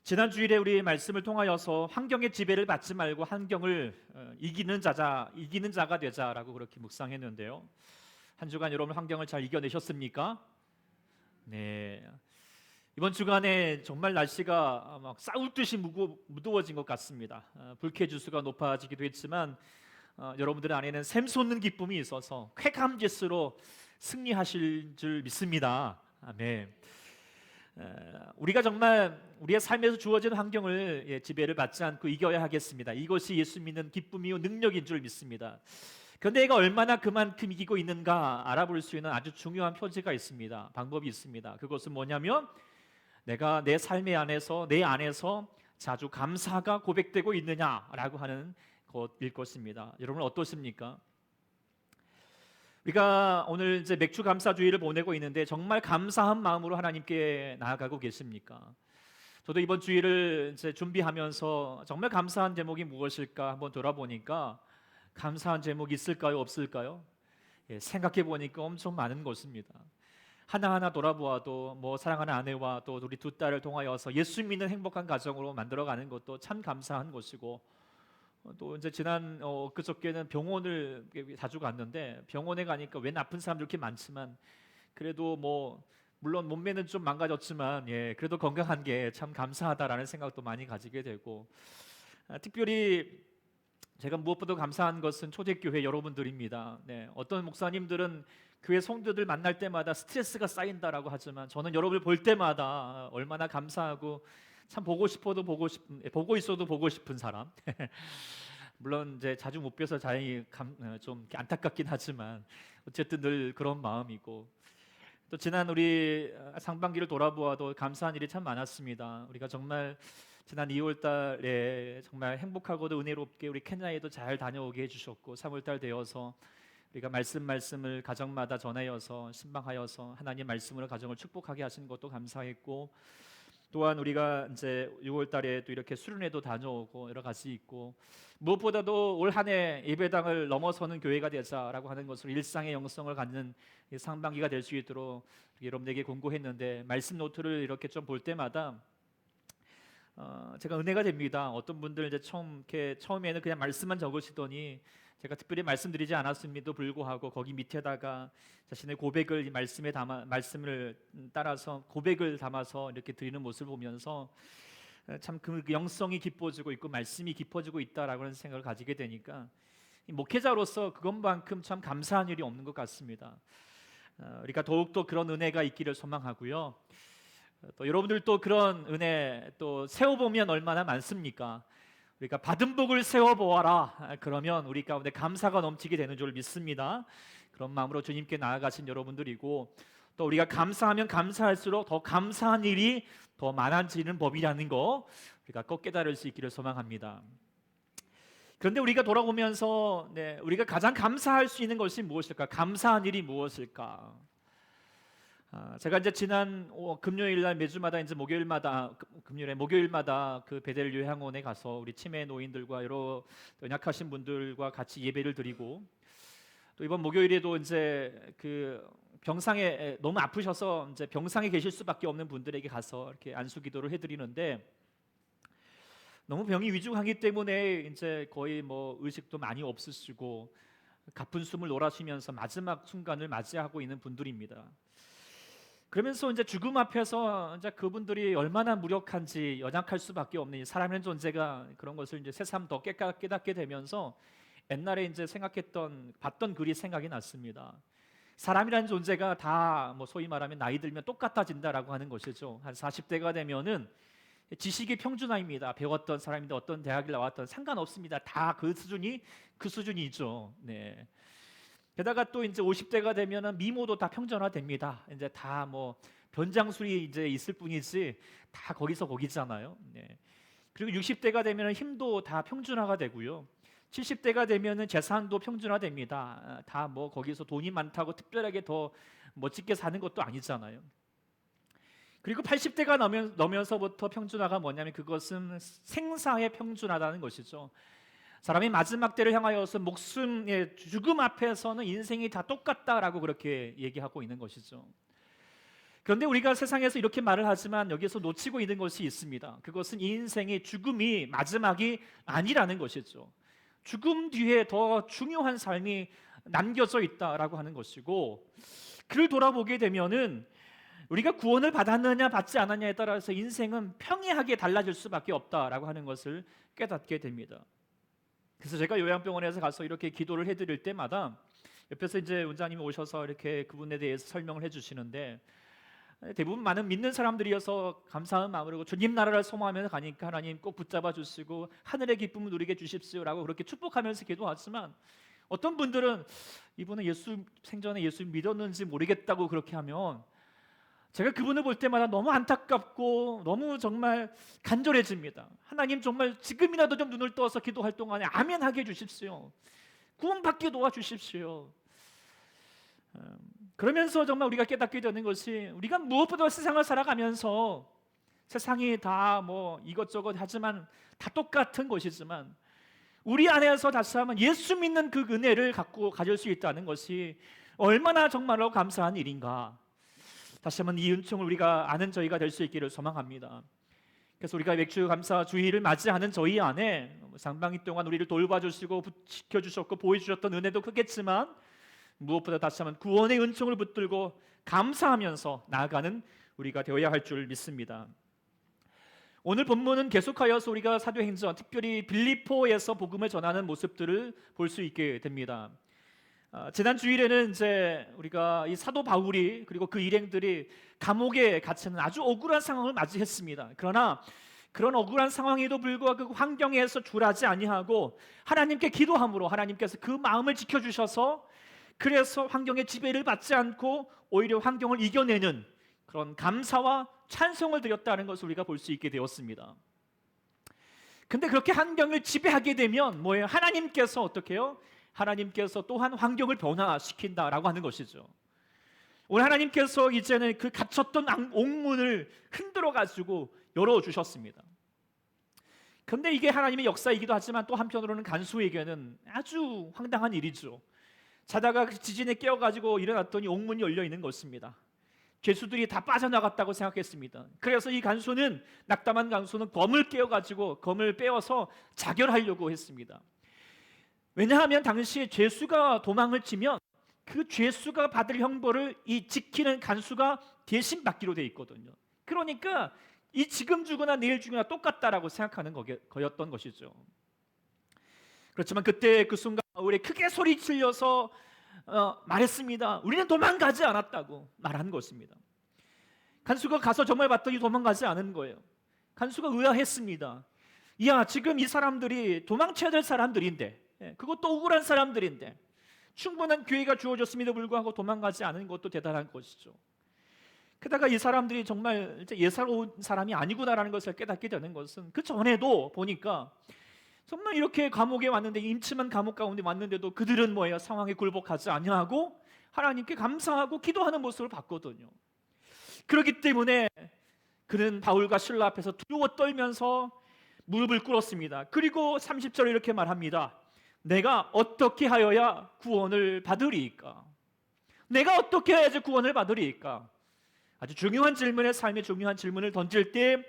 지난 주일에 우리 말씀을 통하여서 환경의 지배를 받지 말고 환경을 이기는 자가 되자라고 그렇게 묵상했는데요. 한 주간 여러분 환경을 잘 이겨내셨습니까? 네. 이번 주간에 정말 날씨가 막 싸울 듯이 무더워진 것 같습니다. 불쾌지수가 높아지기도 했지만 여러분들 안에는 샘솟는 기쁨이 있어서 쾌감 지수로 승리하실 줄 믿습니다. 아멘. 우리가 정말 우리의 삶에서 주어진 환경을 지배를 받지 않고 이겨야 하겠습니다. 이것이 예수 믿는 기쁨이요 능력인 줄 믿습니다. 그런데 이가 얼마나 그만큼 이기고 있는가 알아볼 수 있는 아주 중요한 표지가 있습니다. 방법이 있습니다. 그것은 뭐냐면 내가 내 삶의 안에서 내 안에서 자주 감사가 고백되고 있느냐라고 하는 것일 것입니다. 여러분 어떠십니까? 우리가 오늘 이제 맥주 감사주의를 보내고 있는데 정말 감사한 마음으로 하나님께 나아가고 계십니까? 저도 이번 주일을 이제 준비하면서 정말 감사한 제목이 무엇일까 한번 돌아보니까 감사한 제목이 있을까요? 없을까요? 생각해 보니까 엄청 많은 것입니다. 하나하나 돌아보아도 뭐 사랑하는 아내와 또 우리 두 딸을 통하여서 예수 믿는 행복한 가정으로 만들어가는 것도 참 감사한 것이고 또 이제 지난 그저께는 병원을 자주 갔는데 병원에 가니까 웬 아픈 사람들 이렇게 많지만 그래도 뭐 물론 몸매는 좀 망가졌지만 그래도 건강한 게 참 감사하다라는 생각도 많이 가지게 되고 특별히 제가 무엇보다 감사한 것은 초대교회 여러분들입니다. 어떤 목사님들은 교회 성도들 만날 때마다 스트레스가 쌓인다라고 하지만 저는 여러분을 볼 때마다 얼마나 감사하고 참 보고 있어도 보고 싶은 사람. 물론 이제 자주 못 뵈서 좀 안타깝긴 하지만 어쨌든 늘 그런 마음이고 또 지난 우리 상반기를 돌아보아도 감사한 일이 참 많았습니다. 우리가 정말 지난 2월 달에 정말 행복하고도 은혜롭게 우리 케냐에도 잘 다녀오게 해주셨고 3월 달 되어서 우리가 말씀을 가정마다 전하여서 신방하여서 하나님 말씀으로 가정을 축복하게 하신 것도 감사했고 또한 우리가 이제 6월 달에 또 이렇게 수련회도 다녀오고 여러 가지 있고 무엇보다도 올 한 해 예배당을 넘어서는 교회가 되자라고 하는 것으로 일상의 영성을 갖는 상반기가 될 수 있도록 여러분에게 공고했는데 말씀 노트를 이렇게 좀 볼 때마다 제가 은혜가 됩니다. 어떤 분들 이제 처음에는 그냥 말씀만 적으시더니 제가 특별히 말씀드리지 않았음에도 불구하고 거기 밑에다가 자신의 고백을 이 말씀을 따라서 고백을 담아서 이렇게 드리는 모습을 보면서 참 그 영성이 깊어지고 있고 말씀이 깊어지고 있다라고 하는 생각을 가지게 되니까 목회자로서 그것만큼 참 감사한 일이 없는 것 같습니다. 우리가 더욱더 그런 은혜가 있기를 소망하고요. 또 여러분들도 그런 은혜 또 세워보면 얼마나 많습니까? 우리가 받은 복을 세워보아라. 그러면 우리 가운데 감사가 넘치게 되는 줄 믿습니다. 그런 마음으로 주님께 나아가신 여러분들이고 또 우리가 감사하면 감사할수록 더 감사한 일이 더 많아지는 법이라는 거 우리가 꼭 깨달을 수 있기를 소망합니다. 그런데 우리가 돌아보면서 우리가 가장 감사할 수 있는 것이 무엇일까? 감사한 일이 무엇일까? 제가 이제 지난 금요일 날 매주마다 이제 목요일마다 그 베델 요양원에 가서 우리 치매 노인들과 여러 연약하신 분들과 같이 예배를 드리고 또 이번 목요일에도 이제 그 병상에 너무 아프셔서 이제 병상에 계실 수밖에 없는 분들에게 가서 이렇게 안수 기도를 해드리는데 너무 병이 위중하기 때문에 이제 거의 뭐 의식도 많이 없으시고 가쁜 숨을 놀아쉬면서 마지막 순간을 맞이하고 있는 분들입니다. 그러면서 이제 죽음 앞에서 이제 그분들이 얼마나 무력한지 연약할 수밖에 없는 사람의 존재가 그런 것을 이제 새삼 더 깨닫게 되면서 옛날에 이제 봤던 글이 생각이 났습니다. 사람이라는 존재가 다 뭐 소위 말하면 나이 들면 똑같아진다라고 하는 것이죠. 한 40대가 되면은 지식이 평준화입니다. 배웠던 사람인데 어떤 대학을 나왔던 상관없습니다. 다 그 수준이죠. 게다가 또 이제 50대가 되면은 미모도 다 평준화됩니다. 이제 다 뭐 변장술이 이제 있을 뿐이지 다 거기잖아요. 그리고 60대가 되면은 힘도 다 평준화가 되고요. 70대가 되면은 재산도 평준화됩니다. 다 뭐 거기서 돈이 많다고 특별하게 더 멋지게 사는 것도 아니잖아요. 그리고 80대가 넘면서부터 평준화가 뭐냐면 그것은 생사의 평준화라는 것이죠. 사람이 마지막 때를 향하여서 목숨의 죽음 앞에서는 인생이 다 똑같다라고 그렇게 얘기하고 있는 것이죠. 그런데 우리가 세상에서 이렇게 말을 하지만 여기서 놓치고 있는 것이 있습니다. 그것은 이 인생의 죽음이 마지막이 아니라는 것이죠. 죽음 뒤에 더 중요한 삶이 남겨져 있다라고 하는 것이고, 그를 돌아보게 되면은 우리가 구원을 받았느냐 받지 않았냐에 따라서 인생은 평이하게 달라질 수밖에 없다라고 하는 것을 깨닫게 됩니다. 그래서 제가 요양병원에서 가서 이렇게 기도를 해드릴 때마다 옆에서 이제 원장님이 오셔서 이렇게 그분에 대해서 설명을 해주시는데, 대부분 많은 믿는 사람들이어서 감사한 마음으로 주님 나라를 소망하면서 가니까 하나님 꼭 붙잡아 주시고 하늘의 기쁨을 누리게 주십시오라고 그렇게 축복하면서 기도하지만, 어떤 분들은 이분은 예수 생전에 예수 믿었는지 모르겠다고 그렇게 하면 제가 그분을 볼 때마다 너무 안타깝고 너무 정말 간절해집니다. 하나님 정말 지금이라도 좀 눈을 떠서 기도할 동안에 아멘 하게 해주십시오. 구원받게 도와주십시오. 그러면서 정말 우리가 깨닫게 되는 것이, 우리가 무엇보다 세상을 살아가면서 세상이 다 뭐 이것저것 하지만 다 똑같은 것이지만 우리 안에서 다시 한번 예수 믿는 그 은혜를 갖고 가질 수 있다는 것이 얼마나 정말로 감사한 일인가. 다시 한번 이 은총을 우리가 아는 저희가 될 수 있기를 소망합니다. 그래서 우리가 맥주 감사 주일을 맞이하는 저희 안에 상반기 동안 우리를 돌봐주시고 지켜주셨고 보여주셨던 은혜도 크겠지만, 무엇보다 다시 한번 구원의 은총을 붙들고 감사하면서 나아가는 우리가 되어야 할 줄 믿습니다. 오늘 본문은 계속하여서 우리가 사도행전, 특별히 빌립보에서 복음을 전하는 모습들을 볼 수 있게 됩니다. 지난 주일에는 이제 우리가 이 사도 바울이 그리고 그 일행들이 감옥에 갇히는 아주 억울한 상황을 맞이했습니다. 그러나 그런 억울한 상황에도 불구하고 그 환경에서 굴하지 아니하고 하나님께 기도함으로 하나님께서 그 마음을 지켜주셔서, 그래서 환경의 지배를 받지 않고 오히려 환경을 이겨내는 그런 감사와 찬송을 드렸다는 것을 우리가 볼 수 있게 되었습니다. 근데 그렇게 환경을 지배하게 되면 뭐예요? 하나님께서 어떻게 해요? 하나님께서 또한 환경을 변화시킨다라고 하는 것이죠. 오늘 하나님께서 이제는 그 갇혔던 옥문을 흔들어 가지고 열어주셨습니다. 근데 이게 하나님의 역사이기도 하지만 또 한편으로는 간수에게는 아주 황당한 일이죠. 자다가 그 지진에 깨어가지고 일어났더니 옥문이 열려 있는 것입니다. 죄수들이 다 빠져나갔다고 생각했습니다. 그래서 이 간수는, 낙담한 간수는 검을 깨어가지고 검을 빼어서 자결하려고 했습니다. 왜냐하면 당시에 죄수가 도망을 치면 그 죄수가 받을 형벌을 이 지키는 간수가 대신 받기로 돼 있거든요. 그러니까 이 지금 죽으나 내일 죽으나 똑같다라고 생각하는 거였던 것이죠. 그렇지만 그때 그 순간 바울이 크게 소리치려서 말했습니다. 우리는 도망가지 않았다고 말한 것입니다. 간수가 가서 정말 봤더니 도망가지 않은 거예요. 간수가 의아했습니다. 야, 지금 이 사람들이 도망쳐야 될 사람들인데, 그것도 억울한 사람들인데 충분한 기회가 주어졌음에도 불구하고 도망가지 않은 것도 대단한 것이죠. 게다가 이 사람들이 정말 예사로운 사람이 아니구나라는 것을 깨닫게 되는 것은, 그 전에도 보니까 정말 이렇게 감옥에 왔는데, 임침한 감옥 가운데 왔는데도 그들은 뭐예요? 상황에 굴복하지 아니하고 하나님께 감사하고 기도하는 모습을 봤거든요. 그렇기 때문에 그는 바울과 실라 앞에서 두려워 떨면서 무릎을 꿇었습니다. 그리고 30절에 이렇게 말합니다. 내가 어떻게 하여야 구원을 받으리이까? 내가 어떻게 해야지 구원을 받으리이까? 아주 중요한 질문에, 삶의 중요한 질문을 던질 때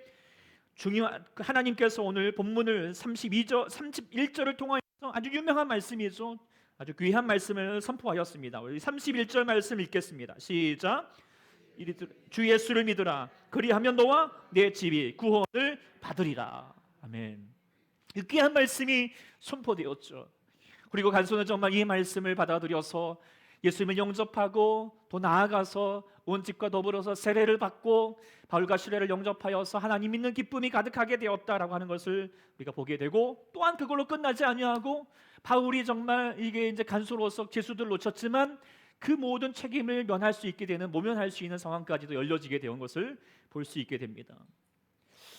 하나님께서 오늘 본문을 31절을 통하여서 아주 유명한 말씀이죠. 아주 귀한 말씀을 선포하였습니다. 우리 31절 말씀 읽겠습니다. 시작. 주 예수를 믿으라. 그리하면 너와 내 집이 구원을 받으리라. 아멘. 이 귀한 말씀이 선포되었죠. 그리고 간수는 정말 이 말씀을 받아들여서 예수님을 영접하고 또 나아가서 온 집과 더불어서 세례를 받고 바울과 실레를 영접하여서 하나님 믿는 기쁨이 가득하게 되었다라고 하는 것을 우리가 보게 되고, 또한 그걸로 끝나지 아니하고 바울이 정말 이게 이제 간수로서 죄수들을 놓쳤지만 그 모든 책임을 면할 수 있게 되는, 모면할 수 있는 상황까지도 열려지게 된 것을 볼 수 있게 됩니다.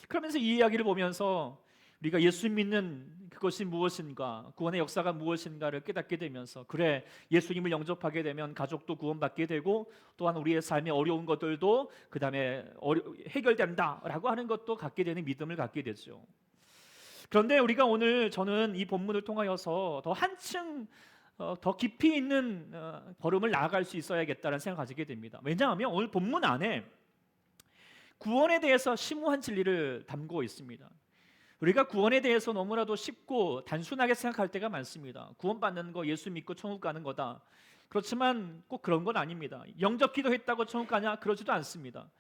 그러면서 이 이야기를 보면서 우리가 예수 믿는 그것이 무엇인가, 구원의 역사가 무엇인가를 깨닫게 되면서, 그래, 예수님을 영접하게 되면 가족도 구원받게 되고 또한 우리의 삶의 어려운 것들도 그 다음에 해결된다라고 하는 것도 갖게 되는 믿음을 갖게 되죠. 그런데 우리가 오늘, 저는 이 본문을 통하여서 더 한층 더 깊이 있는 걸음을 나아갈 수 있어야겠다는 생각을 가지게 됩니다. 왜냐하면 오늘 본문 안에 구원에 대해서 심오한 진리를 담고 있습니다. 우리가 구원에 대해서 너무나도 쉽고 단순하게 생각할 때가 많습니다. 구원받는 거 예수 믿고 천국 가는 거다. 그렇지만 꼭 그런 건 아닙니다. 영접 기도했다고 천국 가냐? 그러지도 않습니다.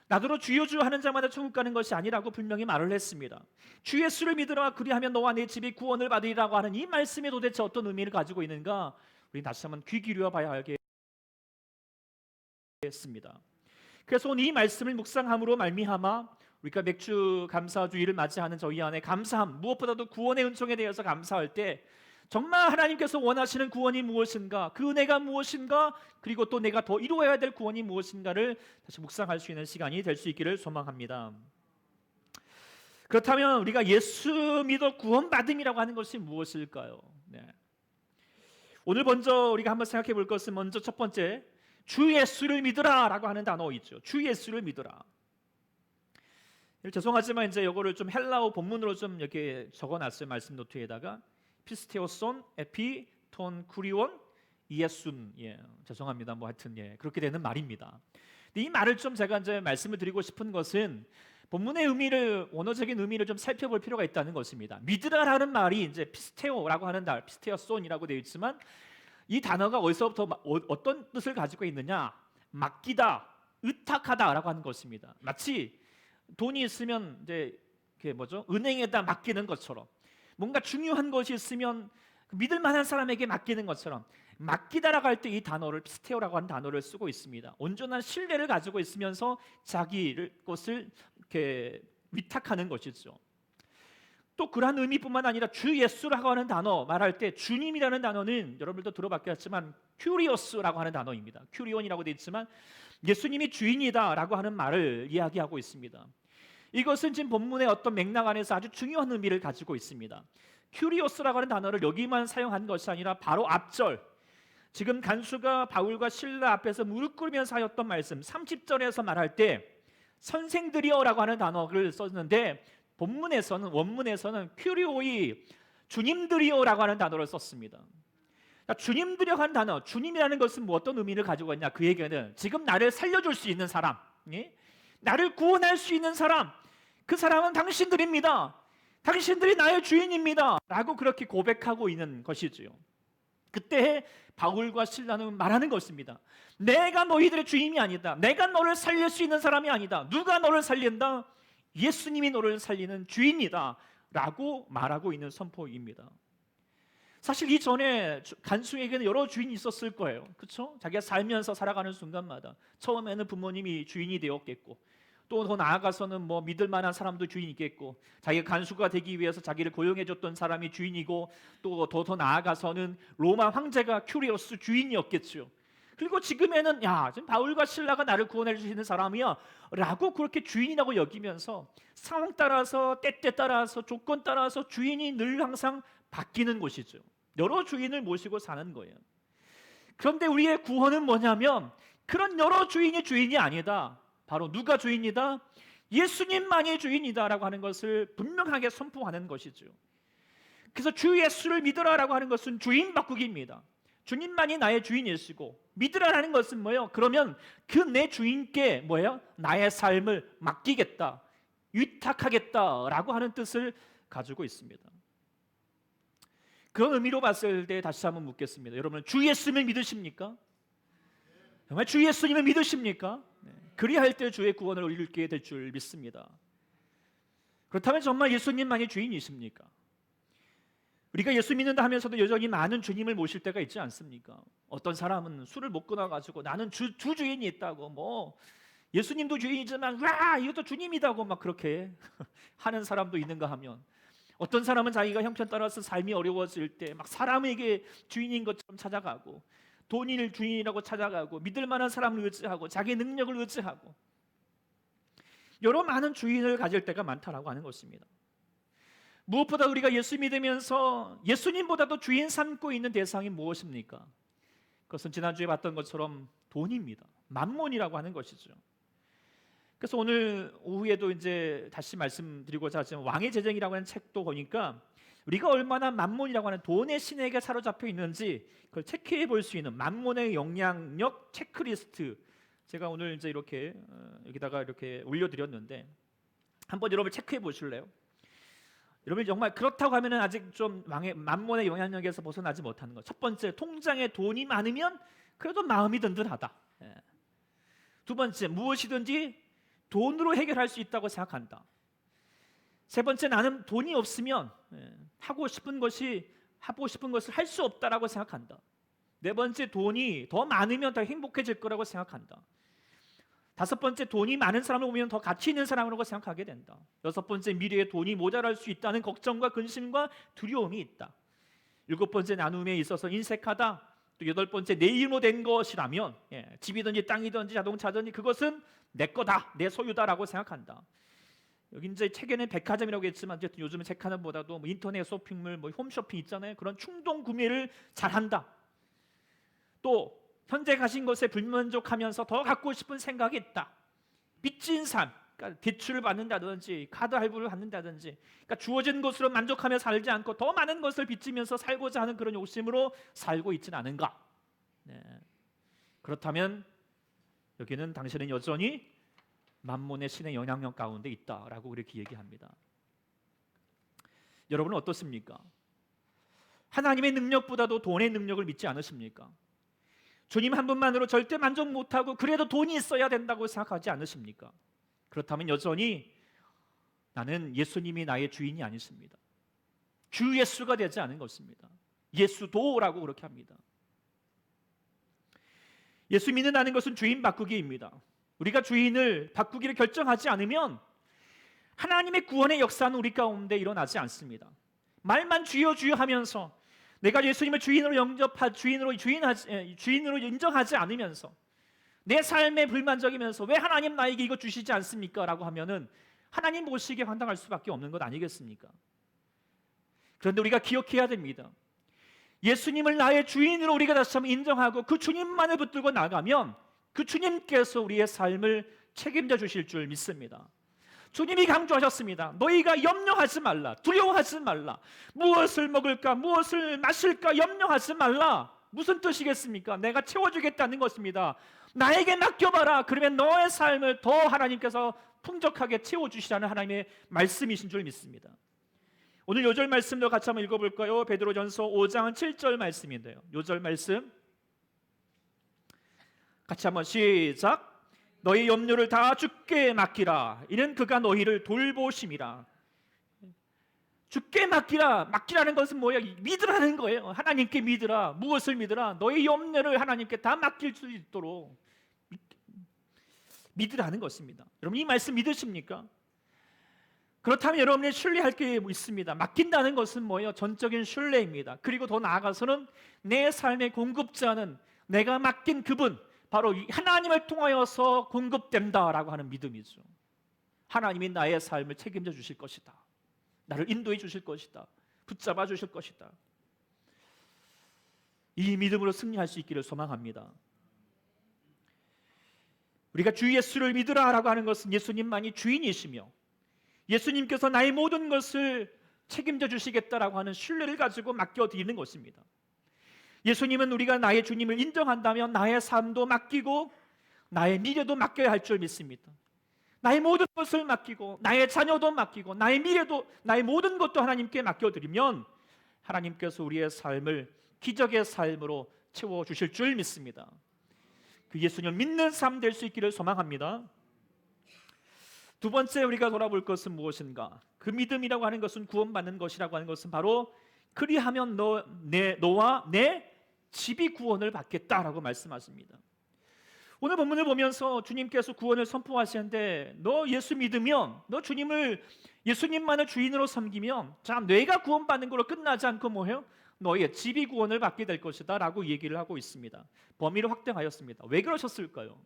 나더러 주여 주여 하는 자마다 천국 가는 것이 아니라고 분명히 말을 했습니다. 주 예수를 믿으라 그리하면 너와 내 집이 구원을 받으리라고 하는 이 말씀이 도대체 어떤 의미를 가지고 있는가? 우리 다시 한번 귀 기울여 봐야 알겠습니다. 그래서 오늘 이 말씀을 묵상함으로 말미암아 우리가 맥주 감사주일을 맞이하는 저희 안에 감사함, 무엇보다도 구원의 은총에 대해서 감사할 때 정말 하나님께서 원하시는 구원이 무엇인가, 그 은혜가 무엇인가, 그리고 또 내가 더 이루어야 될 구원이 무엇인가를 다시 묵상할 수 있는 시간이 될 수 있기를 소망합니다. 그렇다면 우리가 예수 믿어 구원받음이라고 하는 것이 무엇일까요? 네. 오늘 먼저 우리가 한번 생각해 볼 것은 먼저 첫 번째, 주 예수를 믿으라 라고 하는 단어 있죠. 주 예수를 믿으라. 죄송하지만 이제 이거를 좀 헬라어 본문으로 좀 이렇게 적어놨어요. 말씀 노트에다가 피스테오손 에피톤 쿠리온 이에순. 죄송합니다. 뭐 하여튼 그렇게 되는 말입니다. 근데 이 말을 좀 제가 이제 말씀을 드리고 싶은 것은 본문의 의미를, 원어적인 의미를 좀 살펴볼 필요가 있다는 것입니다. 믿으라라는 말이 이제 피스테오라고 하는 말, 피스테오손이라고 되어 있지만 이 단어가 어디서부터 어떤 뜻을 가지고 있느냐? 맡기다, 의탁하다라고 하는 것입니다. 마치 돈이 있으면 이제 은행에다 맡기는 것처럼, 뭔가 중요한 것이 있으면 믿을 만한 사람에게 맡기는 것처럼 맡기다라고 할 때 이 단어를 피스테오라고 하는 단어를 쓰고 있습니다. 온전한 신뢰를 가지고 있으면서 자기 것을 이렇게 위탁하는 것이죠. 또 그러한 의미뿐만 아니라 주 예수라고 하는 단어 말할 때 주님이라는 단어는 여러분들도 들어봤겠지만 큐리오스라고 하는 단어입니다. 큐리온이라고 되어 있지만 예수님이 주인이다라고 하는 말을 이야기하고 있습니다. 이것은 지금 본문의 어떤 맥락 안에서 아주 중요한 의미를 가지고 있습니다. 큐리오스라고 하는 단어를 여기만 사용한 것이 아니라 바로 앞절, 지금 간수가 바울과 실라 앞에서 무릎 꿇으면서 하였던 말씀 30절에서 말할 때 선생들이여라고 하는 단어를 썼는데 본문에서는, 원문에서는 큐리오이 주님들이여라고 하는 단어를 썼습니다. 주님들이여 하는 단어, 주님이라는 것은 뭐 어떤 의미를 가지고 있냐? 그에게는 지금 나를 살려줄 수 있는 사람, 나를 구원할 수 있는 사람, 그 사람은 당신들입니다. 당신들이 나의 주인입니다 라고 그렇게 고백하고 있는 것이지요. 그때 바울과 실라는 말하는 것입니다. 내가 너희들의 주인이 아니다. 내가 너를 살릴 수 있는 사람이 아니다. 누가 너를 살린다? 예수님이 너를 살리는 주인이다 라고 말하고 있는 선포입니다. 사실 이전에 간수에게는 여러 주인이 있었을 거예요. 그렇죠? 자기가 살면서 살아가는 순간마다 처음에는 부모님이 주인이 되었겠고, 또 더 나아가서는 뭐 믿을 만한 사람도 주인이겠고, 자기가 간수가 되기 위해서 자기를 고용해줬던 사람이 주인이고, 또 더 나아가서는 로마 황제가 큐리오스 주인이었겠죠. 그리고 지금에는 지금 바울과 실라가 나를 구원해 주시는 사람이야 라고 그렇게 주인이라고 여기면서 상황 따라서, 때때 따라서, 조건 따라서 주인이 늘 항상 바뀌는 것이죠. 여러 주인을 모시고 사는 거예요. 그런데 우리의 구원은 뭐냐면 그런 여러 주인이 주인이 아니다. 바로 누가 주인이다? 예수님만이 주인이다라고 하는 것을 분명하게 선포하는 것이죠. 그래서 주 예수를 믿으라라고 하는 것은 주인 바꾸기입니다. 주님만이 나의 주인이시고, 믿으라라는 것은 뭐예요? 그러면 그 내 주인께 뭐예요? 나의 삶을 맡기겠다, 위탁하겠다라고 하는 뜻을 가지고 있습니다. 그런 의미로 봤을 때 다시 한번 묻겠습니다. 여러분, 주 예수님을 믿으십니까? 정말 주 예수님을 믿으십니까? 그리할 때 주의 구원을 이루게 될 줄 믿습니다. 그렇다면 정말 예수님만이 주인이십니까? 우리가 예수 믿는다 하면서도 여전히 많은 주님을 모실 때가 있지 않습니까? 어떤 사람은 술을 못 끊어가지고 나는 주 주인이 있다고, 뭐 예수님도 주인이지만 이것도 주님이다고 막 그렇게 하는 사람도 있는가 하면, 어떤 사람은 자기가 형편 따라서 삶이 어려워질 때 막 사람에게 주인인 것처럼 찾아가고, 돈을 주인이라고 찾아가고, 믿을 만한 사람을 의지하고, 자기 능력을 의지하고, 여러 많은 주인을 가질 때가 많다라고 하는 것입니다. 무엇보다 우리가 예수 믿으면서 예수님보다도 주인 삼고 있는 대상이 무엇입니까? 그것은 지난주에 봤던 것처럼 돈입니다. 만몬이라고 하는 것이죠. 그래서 오늘 오후에도 이제 다시 말씀드리고자 하지만 왕의 제정이라고 하는 책도 보니까 우리가 얼마나 만몬이라고 하는 돈의 신에게 사로잡혀 있는지 그걸 체크해 볼 수 있는 만몬의 영향력 체크리스트, 제가 오늘 이제 이렇게 여기다가 이렇게 올려드렸는데 한번 여러분 체크해 보실래요? 여러분 정말 그렇다고 하면은 아직 좀 만몬의 영향력에서 벗어나지 못하는 것. 첫 번째, 통장에 돈이 많으면 그래도 마음이 든든하다. 예. 두 번째, 무엇이든지 돈으로 해결할 수 있다고 생각한다. 세 번째, 나는 돈이 없으면 하고 싶은 것을 할 수 없다라고 생각한다. 네 번째, 돈이 더 많으면 더 행복해질 거라고 생각한다. 다섯 번째, 돈이 많은 사람을 보면 더 가치 있는 사람이라고 생각하게 된다. 여섯 번째, 미래에 돈이 모자랄 수 있다는 걱정과 근심과 두려움이 있다. 일곱 번째, 나눔에 있어서 인색하다. 또 여덟 번째, 내 힘으로 된 것이라면 집이든지 땅이든지 자동차든지 그것은 내 거다, 내 소유다라고 생각한다. 여기 이제 책에는 백화점이라고 했지만 어쨌든 요즘은 백화점보다도 뭐 인터넷 쇼핑몰, 뭐 홈쇼핑 있잖아요. 그런 충동 구매를 잘한다. 또 현재 가진 것에 불만족하면서 더 갖고 싶은 생각이 있다. 빚진 삶, 그러니까 대출을 받는다든지 카드 할부를 받는다든지, 그러니까 주어진 것으로 만족하며 살지 않고 더 많은 것을 빚지면서 살고자 하는 그런 욕심으로 살고 있지는 않은가? 네. 그렇다면 여기는 당신은 여전히 만몬의 신의 영향력 가운데 있다라고 그렇게 얘기합니다. 여러분은 어떻습니까? 하나님의 능력보다도 돈의 능력을 믿지 않으십니까? 주님 한 분만으로 절대 만족 못하고 그래도 돈이 있어야 된다고 생각하지 않으십니까? 그렇다면 여전히 나는 예수님이 나의 주인이 아니십니다. 주 예수가 되지 않은 것입니다. 예수도라고 그렇게 합니다. 예수 믿는다는 것은 주인 바꾸기입니다. 우리가 주인을 바꾸기를 결정하지 않으면 하나님의 구원의 역사는 우리 가운데 일어나지 않습니다. 말만 주여 주여 하면서 내가 예수님을 주인으로 주인으로 인정하지 않으면서 내 삶에 불만족이면서 왜 하나님 나에게 이거 주시지 않습니까? 라고 하면은 하나님 보시기에 황당할 수밖에 없는 것 아니겠습니까? 그런데 우리가 기억해야 됩니다. 예수님을 나의 주인으로 우리가 다시 한번 인정하고 그 주님만을 붙들고 나가면 그 주님께서 우리의 삶을 책임져 주실 줄 믿습니다. 주님이 강조하셨습니다. 너희가 염려하지 말라, 두려워하지 말라. 무엇을 먹을까, 무엇을 마실까 염려하지 말라. 무슨 뜻이겠습니까? 내가 채워주겠다는 것입니다. 나에게 맡겨봐라. 그러면 너의 삶을 더 하나님께서 풍족하게 채워주시라는 하나님의 말씀이신 줄 믿습니다. 오늘 요절 말씀도 같이 한번 읽어볼까요? 베드로전서 5장 7절 말씀인데요. 요절 말씀 같이 한번 시작. 너희 염려를 다 주께 맡기라. 이는 그가 너희를 돌보심이라. 주께 맡기라. 맡기라는 것은 뭐예요? 믿으라는 거예요. 하나님께 믿으라. 무엇을 믿으라? 너희 염려를 하나님께 다 맡길 수 있도록 믿으라는 것입니다. 여러분 이 말씀 믿으십니까? 그렇다면 여러분이 신뢰할 게 있습니다. 맡긴다는 것은 뭐예요? 전적인 신뢰입니다. 그리고 더 나아가서는 내 삶의 공급자는 내가 맡긴 그분, 바로 하나님을 통하여서 공급된다라고 하는 믿음이죠. 하나님이 나의 삶을 책임져 주실 것이다. 나를 인도해 주실 것이다. 붙잡아 주실 것이다. 이 믿음으로 승리할 수 있기를 소망합니다. 우리가 주 예수를 믿으라라고 하는 것은 예수님만이 주인이시며 예수님께서 나의 모든 것을 책임져 주시겠다라고 하는 신뢰를 가지고 맡겨드리는 것입니다. 예수님은 우리가 나의 주님을 인정한다면 나의 삶도 맡기고 나의 미래도 맡겨야 할 줄 믿습니다. 나의 모든 것을 맡기고 나의 자녀도 맡기고 나의 미래도, 나의 모든 것도 하나님께 맡겨드리면 하나님께서 우리의 삶을 기적의 삶으로 채워주실 줄 믿습니다. 그 예수님을 믿는 삶 될 수 있기를 소망합니다. 두 번째 우리가 돌아볼 것은 무엇인가? 그 믿음이라고 하는 것은 구원받는 것이라고 하는 것은 바로 그리하면 너와 내 집이 구원을 받겠다라고 말씀하십니다. 오늘 본문을 보면서 주님께서 구원을 선포하시는데 너 예수 믿으면, 너 예수님만을 주인으로 섬기면 자 내가 구원받는 걸로 끝나지 않고 뭐해요? 너의 집이 구원을 받게 될 것이다 라고 얘기를 하고 있습니다. 범위를 확대하였습니다. 왜 그러셨을까요?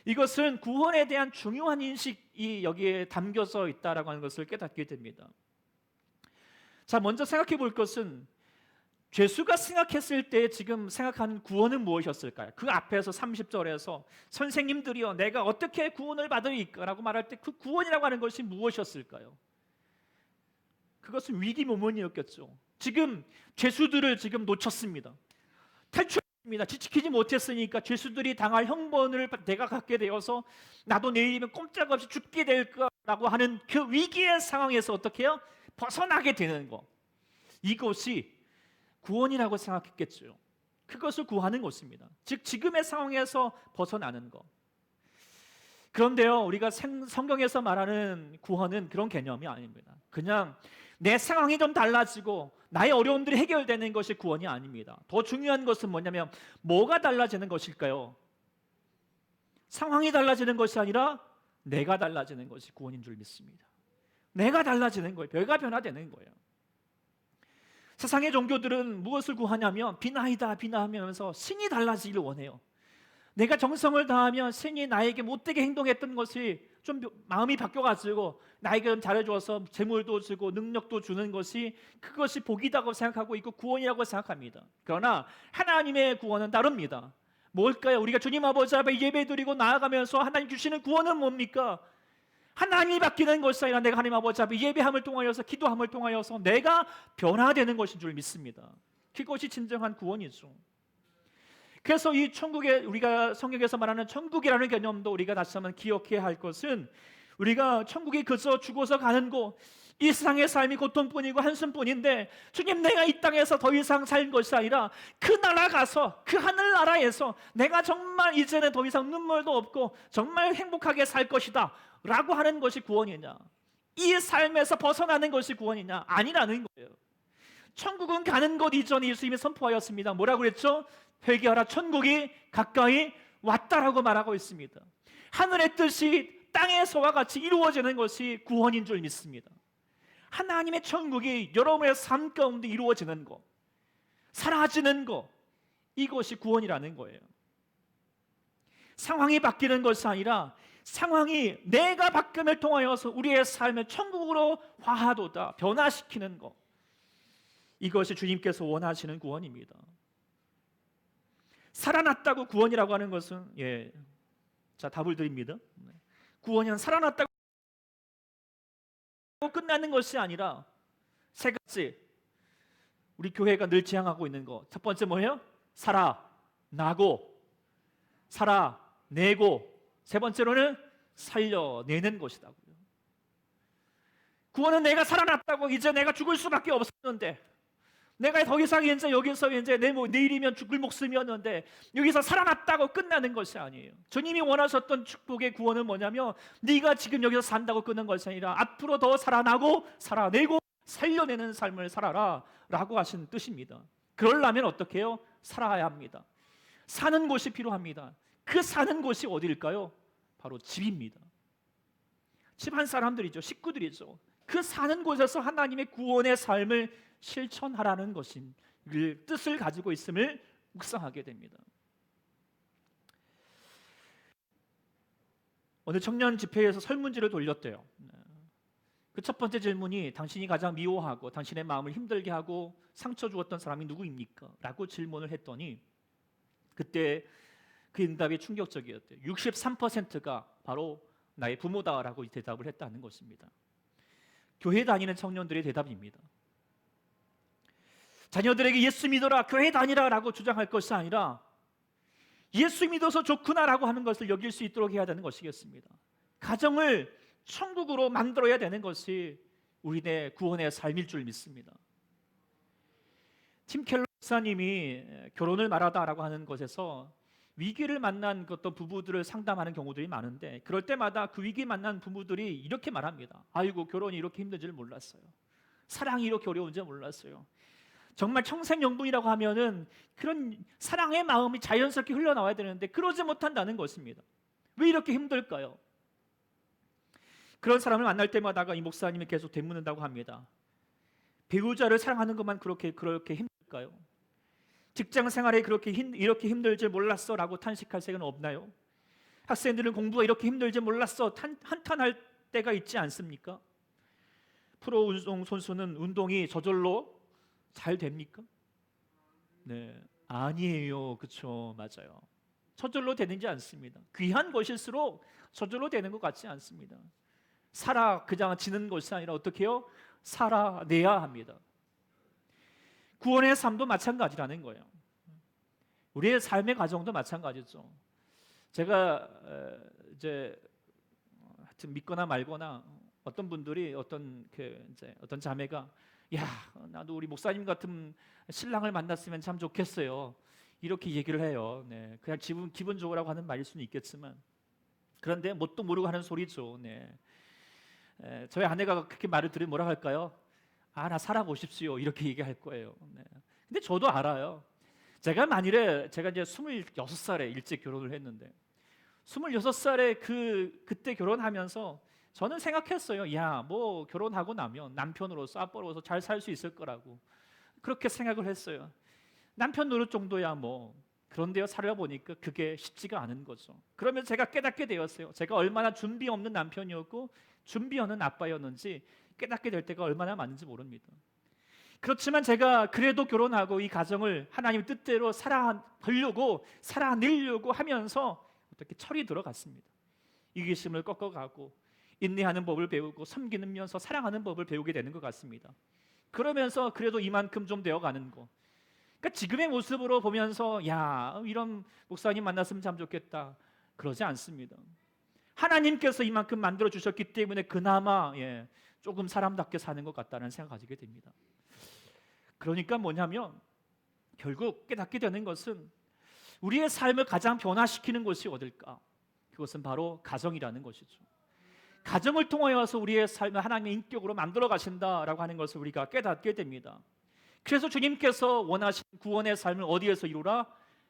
이것은 구원에 대한 중요한 인식이 여기에 담겨져 있다라고 하는 것을 깨닫게 됩니다. 자, 먼저 생각해 볼 것은 죄수가 생각했을 때 지금 생각하는 구원은 무엇이었을까요? 그 앞에서 30절에서 선생님들이여 내가 어떻게 구원을 받으리까라고 말할 때 그 구원이라고 하는 것이 무엇이었을까요? 그것은 위기모면이었겠죠. 지금 죄수들을 지금 놓쳤습니다. 탈출 지키지 못했으니까 죄수들이 당할 형벌을 내가 갖게 되어서 나도 내일이면 꼼짝없이 죽게 될 거라고 하는 그 위기의 상황에서 어떻게 해요? 벗어나게 되는 거. 이것이 구원이라고 생각했겠죠. 그것을 구하는 것입니다. 즉 지금의 상황에서 벗어나는 거. 그런데요, 우리가 성경에서 말하는 구원은 그런 개념이 아닙니다. 그냥 내 상황이 좀 달라지고 나의 어려움들이 해결되는 것이 구원이 아닙니다. 더 중요한 것은 뭐냐면 뭐가 달라지는 것일까요? 상황이 달라지는 것이 아니라 내가 달라지는 것이 구원인 줄 믿습니다. 내가 달라지는 거예요. 내가 변화되는 거예요. 세상의 종교들은 무엇을 구하냐면 비나이다 비나하면서 신이 달라지기를 원해요. 내가 정성을 다하면 신이 나에게 못되게 행동했던 것이 좀 마음이 바뀌어가지고 나에게 좀 잘해줘서 재물도 주고 능력도 주는 것이 그것이 복이라고 생각하고 있고 구원이라고 생각합니다. 그러나 하나님의 구원은 다릅니다. 뭘까요? 우리가 주님 아버지 앞에 예배드리고 나아가면서 하나님 주시는 구원은 뭡니까? 하나님이 바뀌는 것이 아니라 내가 하나님 아버지 앞에 예배함을 통하여서 기도함을 통하여서 내가 변화되는 것인 줄 믿습니다. 그것이 진정한 구원이죠. 그래서 이 천국에 우리가 성경에서 말하는 천국이라는 개념도 우리가 다시 한번 기억해야 할 것은 우리가 천국이 그저 죽어서 가는 곳, 이 세상의 삶이 고통뿐이고 한숨뿐인데 주님 내가 이 땅에서 더 이상 살 것이 아니라 그 나라 가서 그 하늘나라에서 내가 정말 이제는 더 이상 눈물도 없고 정말 행복하게 살 것이다 라고 하는 것이 구원이냐, 이 삶에서 벗어나는 것이 구원이냐? 아니라는 거예요. 천국은 가는 것 이전에 예수님이 선포하였습니다. 뭐라고 그랬죠? 회개하라, 천국이 가까이 왔다라고 말하고 있습니다. 하늘의 뜻이 땅에서와 같이 이루어지는 것이 구원인 줄 믿습니다. 하나님의 천국이 여러분의 삶 가운데 이루어지는 것, 사라지는 것, 이것이 구원이라는 거예요. 상황이 바뀌는 것이 아니라 상황이 내가 바뀜을 통하여서 우리의 삶을 천국으로 화하도다 변화시키는 것, 이것이 주님께서 원하시는 구원입니다. 살아났다고 구원이라고 하는 것은 자 답을 드립니다. 구원은 살아났다고 끝나는 것이 아니라 세 가지 우리 교회가 늘 지향하고 있는 것. 첫 번째 뭐예요? 살아나고 살아내고 세 번째로는 살려내는 것이라고요. 구원은 내가 살아났다고 이제 내가 죽을 수밖에 없었는데 내가 더 이상 이제 여기서 이제 내일이면 죽을 목숨이었는데 여기서 살아났다고 끝나는 것이 아니에요. 주님이 원하셨던 축복의 구원은 뭐냐면 네가 지금 여기서 산다고 끝난 것이 아니라 앞으로 더 살아나고 살아내고 살려내는 삶을 살아라 라고 하신 뜻입니다. 그러려면 어떻게 해요? 살아야 합니다. 사는 곳이 필요합니다. 그 사는 곳이 어디일까요? 바로 집입니다. 집 한 사람들이죠. 식구들이죠. 그 사는 곳에서 하나님의 구원의 삶을 실천하라는 것인 뜻을 가지고 있음을 묵상하게 됩니다. 어느 청년 집회에서 설문지를 돌렸대요. 그 첫 번째 질문이 당신이 가장 미워하고 당신의 마음을 힘들게 하고 상처 주었던 사람이 누구입니까? 라고 질문을 했더니 그때 그 응답이 충격적이었대요. 63%가 바로 나의 부모다라고 대답을 했다는 것입니다. 교회 다니는 청년들의 대답입니다. 자녀들에게 예수 믿어라, 교회 다니라라고 주장할 것이 아니라 예수 믿어서 좋구나라고 하는 것을 여길 수 있도록 해야 되는 것이겠습니다. 가정을 천국으로 만들어야 되는 것이 우리의 구원의 삶일 줄 믿습니다. 팀 켈러 목사님이 결혼을 말하다라고 하는 것에서 위기를 만난 어떤 부부들을 상담하는 경우들이 많은데 그럴 때마다 그 위기 만난 부부들이 이렇게 말합니다. 아이고 결혼이 이렇게 힘든 줄 몰랐어요. 사랑이 이렇게 어려운 줄 몰랐어요. 정말 청생연분이라고 하면은 그런 사랑의 마음이 자연스럽게 흘러나와야 되는데 그러지 못한다는 것입니다. 왜 이렇게 힘들까요? 그런 사람을 만날 때마다 이 목사님이 계속 되묻는다고 합니다. 배우자를 사랑하는 것만 그렇게 힘들까요? 직장 생활에 이렇게 힘들 줄 몰랐어라고 탄식할 새는 없나요? 학생들은 공부가 이렇게 힘들 줄 몰랐어 한탄할 때가 있지 않습니까? 프로 운동 선수는 운동이 저절로 잘 됩니까? 네, 아니에요. 그렇죠, 맞아요. 저절로 되는지 않습니다. 귀한 것일수록 저절로 되는 것 같지 않습니다. 그냥 지는 것이 아니라 어떻게 해요? 살아내야 합니다. 구원의 삶도 마찬가지라는 거예요. 우리의 삶의 과정도 마찬가지죠. 제가 이제 하여튼 믿거나 말거나 어떤 분들이 어떤 자매가 야 나도 우리 목사님 같은 신랑을 만났으면 참 좋겠어요. 이렇게 얘기를 해요. 네, 그냥 기분 좋으라고 하는 말일 수는 있겠지만 그런데 뭣도 모르고 하는 소리죠. 네. 저희 아내가 그렇게 말을 들으면 뭐라 할까요? 아, 나 살아보십시오. 이렇게 얘기할 거예요. 네. 근데 저도 알아요. 제가 이제 26살에 일찍 결혼을 했는데 26살에 그때 결혼하면서 저는 생각했어요. 야, 뭐 결혼하고 나면 남편으로서 아빠로서 잘 살 수 있을 거라고 그렇게 생각을 했어요. 남편 노릇 정도야 뭐. 그런데요, 살아보니까 그게 쉽지가 않은 거죠. 그러면 제가 깨닫게 되었어요. 제가 얼마나 준비 없는 남편이었고 준비 없는 아빠였는지 깨닫게 될 때가 얼마나 많은지 모릅니다. 그렇지만 제가 그래도 결혼하고 이 가정을 하나님 뜻대로 살아보려고 살아내려고 하면서 어떻게 철이 들어갔습니다. 이기심을 꺾어가고 인내하는 법을 배우고 섬기면서 사랑하는 법을 배우게 되는 것 같습니다. 그러면서 그래도 이만큼 좀 되어가는 거. 그러니까 지금의 모습으로 보면서 야 이런 목사님 만났으면 참 좋겠다 그러지 않습니다. 하나님께서 이만큼 만들어 주셨기 때문에 그나마 조금 사람답게 사는 것 같다는 생각 가지게 됩니다. 그러니까 뭐냐면 결국 깨닫게 되는 것은 우리의 삶을 가장 변화시키는 것이 어딜까? 그것은 바로 가정이라는 것이죠. 가정을 통하여서 우리의 삶을 하나님의 인격으로 만들어 가신다라고 하는 것을 우리가 깨닫게 됩니다. 그래서 주님께서 원하시는 구원의 삶을 어디에서 이루라?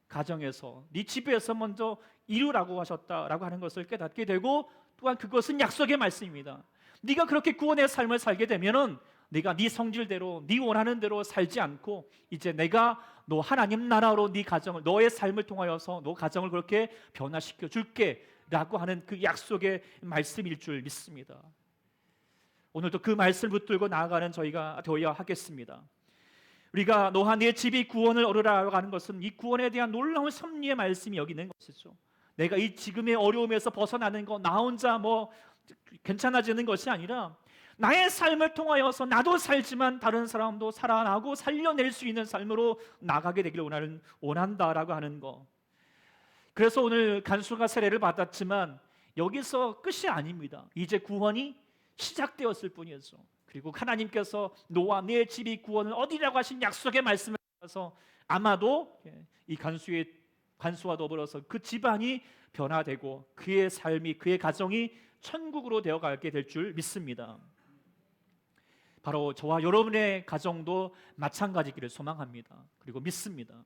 가정에서, 네 집에서 먼저 이루라고 하셨다라고 하는 것을 깨닫게 되고 또한 그것은 약속의 말씀입니다. 네가 그렇게 구원의 삶을 살게 되면은 네가 네 성질대로 네 원하는 대로 살지 않고 이제 내가 너 하나님 나라로 네 가정을 너의 삶을 통하여서 너 가정을 그렇게 변화시켜 줄게라고 하는 그 약속의 말씀일 줄 믿습니다. 오늘도 그 말씀을 붙들고 나아가는 저희가 되어야 하겠습니다. 우리가 너와 네 집이 구원을 얻으라고 하는 것은 이 구원에 대한 놀라운 섭리의 말씀이 여기 있는 것이죠. 내가 이 지금의 어려움에서 벗어나는 거 나 혼자 뭐 괜찮아지는 것이 아니라 나의 삶을 통하여서 나도 살지만 다른 사람도 살아나고 살려낼 수 있는 삶으로 나가게 되기를 원한다라고 하는 거. 그래서 오늘 간수가 세례를 받았지만 여기서 끝이 아닙니다. 이제 구원이 시작되었을 뿐이죠. 그리고 하나님께서 너와 내 집이 구원을 얻으라고 하신 약속의 말씀을 따라서 아마도 이 간수와 더불어서 그 집안이 변화되고 그의 삶이 그의 가정이 천국으로 되어가게 될 줄 믿습니다. 바로 저와 여러분의 가정도 마찬가지기를 소망합니다. 그리고 믿습니다.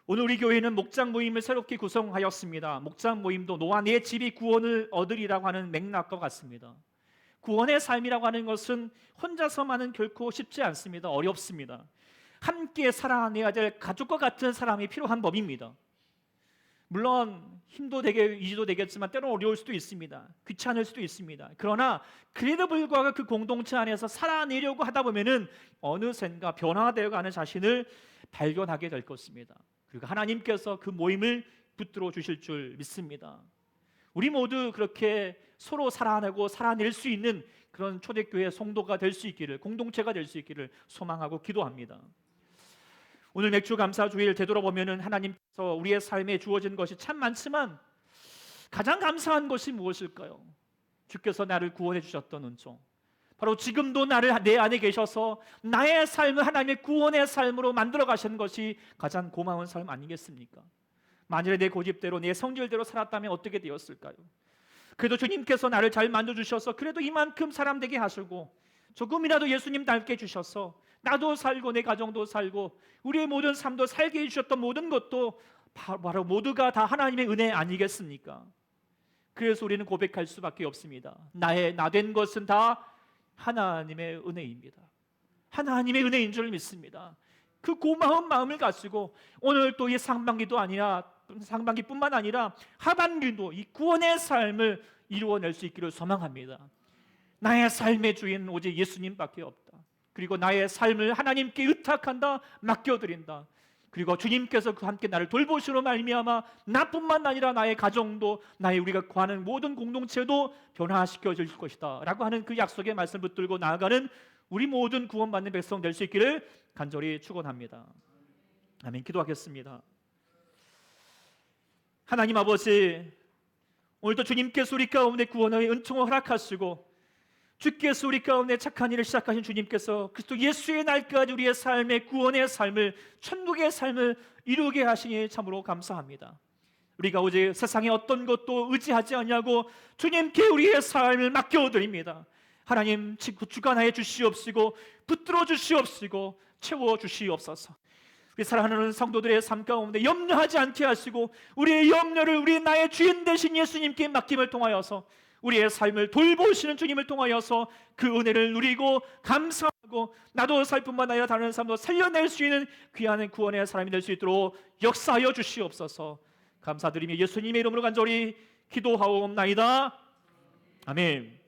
오늘 우리 교회는 목장 모임을 새롭게 구성하였습니다. 목장 모임도 너와 내 집이 구원을 얻으리라고 하는 맥락과 같습니다. 구원의 삶이라고 하는 것은 혼자서만은 결코 쉽지 않습니다. 어렵습니다. 함께 살아내야 될 가족과 같은 사람이 필요한 법입니다. 물론 힘도 되게 의지도 되겠지만 때로는 어려울 수도 있습니다. 귀찮을 수도 있습니다. 그러나 그래도 불구하고 그 공동체 안에서 살아내려고 하다 보면은 어느샌가 변화되어가는 자신을 발견하게 될 것입니다. 그리고 하나님께서 그 모임을 붙들어 주실 줄 믿습니다. 우리 모두 그렇게 서로 살아내고 살아낼 수 있는 그런 초대교회 성도가 될 수 있기를, 공동체가 될 수 있기를 소망하고 기도합니다. 오늘 맥주 감사 주일 되돌아보면은 하나님께서 우리의 삶에 주어진 것이 참 많지만 가장 감사한 것이 무엇일까요? 주께서 나를 구원해 주셨던 은총. 바로 지금도 내 안에 계셔서 나의 삶을 하나님의 구원의 삶으로 만들어 가시는 것이 가장 고마운 삶 아니겠습니까? 만일에 내 고집대로 내 성질대로 살았다면 어떻게 되었을까요? 그래도 주님께서 나를 잘 만져주셔서 그래도 이만큼 사람 되게 하시고 조금이라도 예수님 닮게 해주셔서 나도 살고 내 가정도 살고 우리의 모든 삶도 살게 해주셨던 모든 것도 바로 모두가 다 하나님의 은혜 아니겠습니까? 그래서 우리는 고백할 수밖에 없습니다. 나 된 것은 다 하나님의 은혜입니다. 하나님의 은혜인 줄 믿습니다. 그 고마운 마음을 가지고 오늘 또 이 상반기뿐만 아니라 하반기도 이 구원의 삶을 이루어낼 수 있기를 소망합니다. 나의 삶의 주인은 오직 예수님밖에 없다. 그리고 나의 삶을 하나님께 의탁한다, 맡겨드린다. 그리고 주님께서 그 함께 나를 돌보시로 말미암아 나뿐만 아니라 나의 가정도 우리가 구하는 모든 공동체도 변화시켜 줄 것이다 라고 하는 그 약속의 말씀을 붙들고 나아가는 우리 모든 구원받는 백성 될 수 있기를 간절히 축원합니다. 아멘. 기도하겠습니다. 하나님 아버지, 오늘도 주님께서 우리 가운데 구원의 은총을 허락하시고 주께서 우리 가운데 착한 일을 시작하신 주님께서 그리스도 예수의 날까지 우리의 삶의 구원의 삶을, 천국의 삶을 이루게 하시니 참으로 감사합니다. 우리가 오직 세상의 어떤 것도 의지하지 않냐고 주님께 우리의 삶을 맡겨드립니다. 하나님 주관하여 주시옵시고 붙들어 주시옵시고 채워 주시옵소서. 우리 사랑하는 성도들의 삶 가운데 염려하지 않게 하시고 우리의 염려를 우리 나의 주인 되신 예수님께 맡김을 통하여서 우리의 삶을 돌보시는 주님을 통하여서 그 은혜를 누리고 감사하고 나도 살 뿐만 아니라 다른 사람도 살려낼 수 있는 귀한 구원의 사람이 될 수 있도록 역사하여 주시옵소서. 감사드리며 예수님의 이름으로 간절히 기도하옵나이다. 아멘.